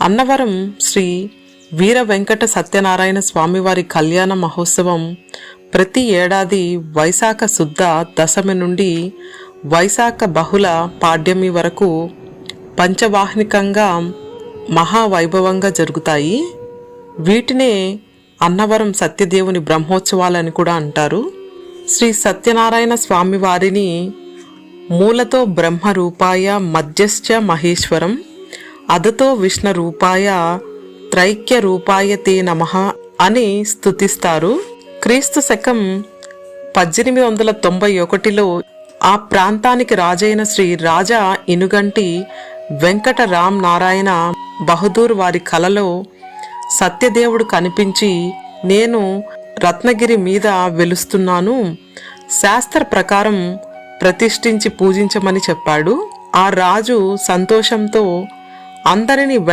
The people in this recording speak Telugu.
అన్నవరం శ్రీ వీర వెంకట సత్యనారాయణ స్వామివారి కళ్యాణ మహోత్సవం ప్రతి ఏడాది వైశాఖ శుద్ధ దశమి నుండి వైశాఖ బహుళ పాడ్యమి వరకు పంచవాహ్నికంగా మహావైభవంగా జరుగుతాయి. వీటినే అన్నవరం సత్యదేవుని బ్రహ్మోత్సవాలని కూడా అంటారు. శ్రీ సత్యనారాయణ స్వామివారిని మూలతో బ్రహ్మరూపాయ మధ్యశ్చ మహేశ్వరం అదతో విష్ణు రూపాయ త్రైక్య రూపాయ తే నమః అని స్తుతిస్తారు. క్రీస్తు శకం 1891లో ఆ ప్రాంతానికి రాజైన శ్రీ రాజా ఇనుగంటి వెంకట రామ్ నారాయణ బహదూర్ వారి కలలో సత్యదేవుడు కనిపించి, నేను రత్నగిరి మీద వెలుస్తున్నాను, శాస్త్ర ప్రకారం ప్రతిష్ఠించి పూజించమని చెప్పాడు. ఆ రాజు సంతోషంతో అందరినీ